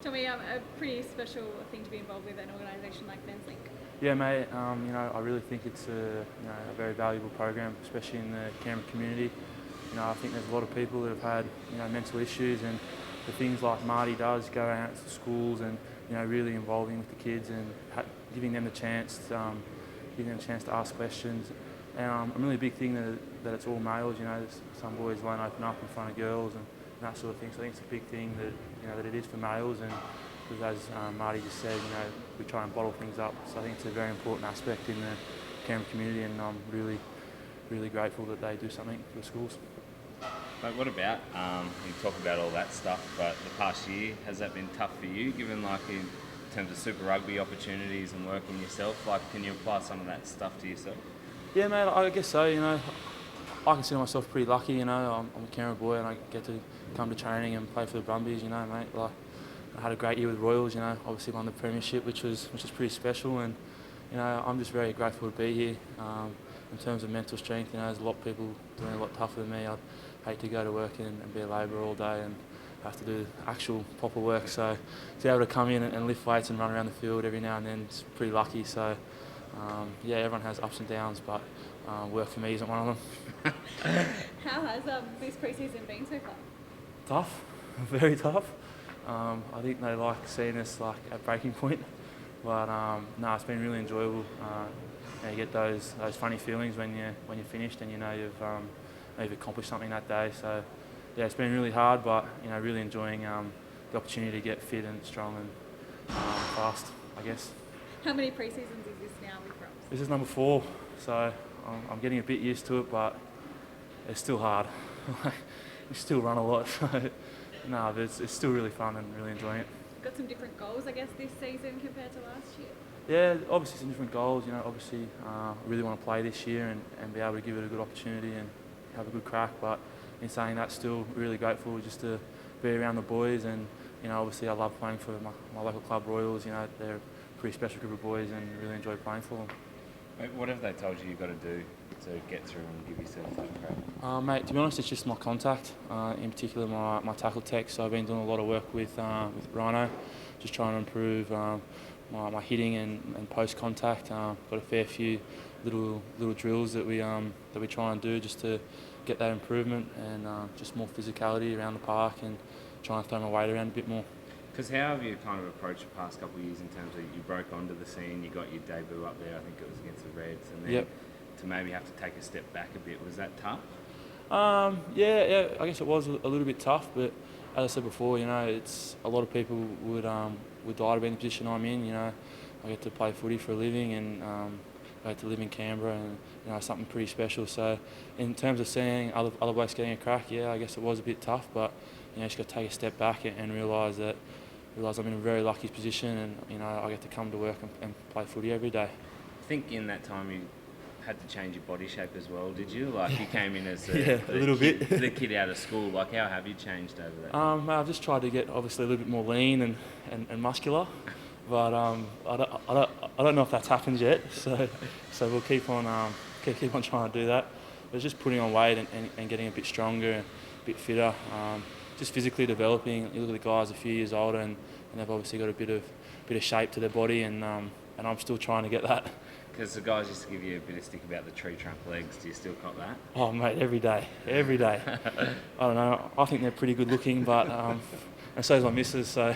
Tell me, a pretty special thing to be involved with an organisation like Men's Link. Yeah, mate. I really think it's a very valuable program, especially in the Canberra community. I think there's a lot of people that have had mental issues, and the things like Marty does, go out to schools and really involving with the kids and giving them the chance, to ask questions. And a really big thing that it's all males. Some boys won't open up in front of girls and that sort of thing. So I think it's a big thing that it is for males, and because as Marty just said, we try and bottle things up. So I think it's a very important aspect in the Canberra community, and I'm really grateful that they do something for the schools. But what about, you talk about all that stuff, but the past year, has that been tough for you, given in terms of Super Rugby opportunities and working yourself? Can you apply some of that stuff to yourself? Yeah, mate, I guess so. I consider myself pretty lucky. I'm a Canberra boy and I get to come to training and play for the Brumbies. Mate. I had a great year with Royals. Obviously won the premiership, which was pretty special. And I'm just very grateful to be here. In terms of mental strength, there's a lot of people doing a lot tougher than me. I'd hate to go to work and be a labourer all day and have to do actual proper work. So to be able to come in and lift weights and run around the field every now and then is pretty lucky. So everyone has ups and downs, but work for me isn't one of them. How has this pre-season been so far? Tough, very tough. I think they like seeing us at breaking point, but no, it's been really enjoyable. You get those funny feelings when you're finished and you've accomplished something that day. So yeah, it's been really hard, but really enjoying the opportunity to get fit and strong and fast, I guess. How many pre-seasons is this now with Brumbies? This is number 4, so I'm getting a bit used to it, but it's still hard. We still run a lot, so no, but it's still really fun and really enjoying it. Got some different goals, I guess, this season compared to last year? Yeah, obviously some different goals. Obviously I really want to play this year and be able to give it a good opportunity and have a good crack. But in saying that, still really grateful just to be around the boys. And obviously I love playing for my local club Royals. They're a pretty special group of boys and really enjoy playing for them. Mate, what have they told you you've got to do to get through and give yourself that crack? Mate, to be honest, it's just my contact, in particular my tackle tech. So I've been doing a lot of work with Rhino, just trying to improve my hitting and post contact. Got a fair few little drills that we try and do just to get that improvement, and just more physicality around the park and trying to throw my weight around a bit more. Because how have you kind of approached the past couple of years in terms of you broke onto the scene, you got your debut up there, I think it was against the Reds, and then to maybe have to take a step back a bit, was that tough? Yeah, I guess it was a little bit tough, but as I said before, it's a lot of people would die to be in the position I'm in. I get to play footy for a living, and I get to live in Canberra, and something pretty special. So in terms of seeing other blokes getting a crack, yeah, I guess it was a bit tough, but just got to take a step back and realise I'm in a very lucky position, and I get to come to work and play footy every day. I think in that time you had to change your body shape as well, did you? You came in as a little bit. The kid out of school. How have you changed over that? I've just tried to get obviously a little bit more lean and muscular, but I don't know if that's happened yet. So we'll keep on trying to do that. But it's just putting on weight and getting a bit stronger, a bit fitter. Just physically developing. You look at the guys a few years older, and they've obviously got a bit of shape to their body, and I'm still trying to get that. Because the guys used to give you a bit of stick about the tree trunk legs. Do you still cop that? Oh, mate, every day. I don't know. I think they're pretty good looking, but and so is my missus. So.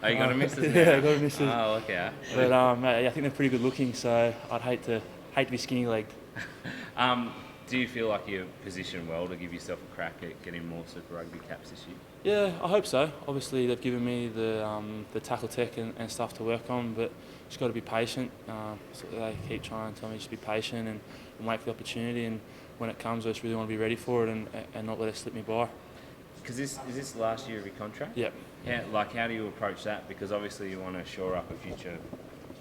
Oh, you got a missus now? Yeah, I got a missus. Oh, okay. But mate, I think they're pretty good looking. So I'd hate to be skinny legged. Do you feel like you're positioned well to give yourself a crack at getting more Super Rugby caps this year? Yeah, I hope so. Obviously, they've given me the tackle tech and stuff to work on, but just got to be patient. So they keep trying to tell me just be patient and wait for the opportunity. And when it comes, I just really want to be ready for it and not let it slip me by. Because is this the last year of your contract? Yep. How do you approach that? Because obviously you want to shore up a future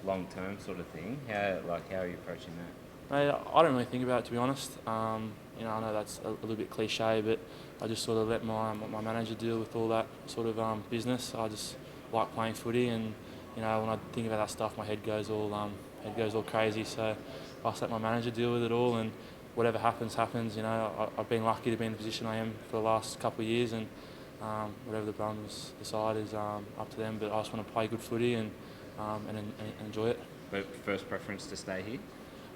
long-term sort of thing. How are you approaching that? Mate, I don't really think about it, to be honest. I know that's a little bit cliche, but I just sort of let my manager deal with all that sort of business. I just like playing footy, and when I think about that stuff, my head goes all crazy. So I just let my manager deal with it all, and whatever happens. I've been lucky to be in the position I am for the last couple of years, and whatever the Brumbies decide is up to them. But I just want to play good footy and enjoy it. But first preference to stay here?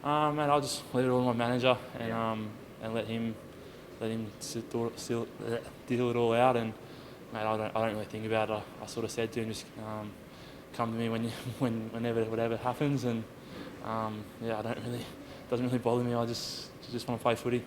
Mate, I'll just leave it all to my manager and Yeah. and let him deal it all out. And mate, I don't really think about it. I sort of said to him, just come to me whenever whatever happens. And yeah, doesn't really bother me. I just want to play footy.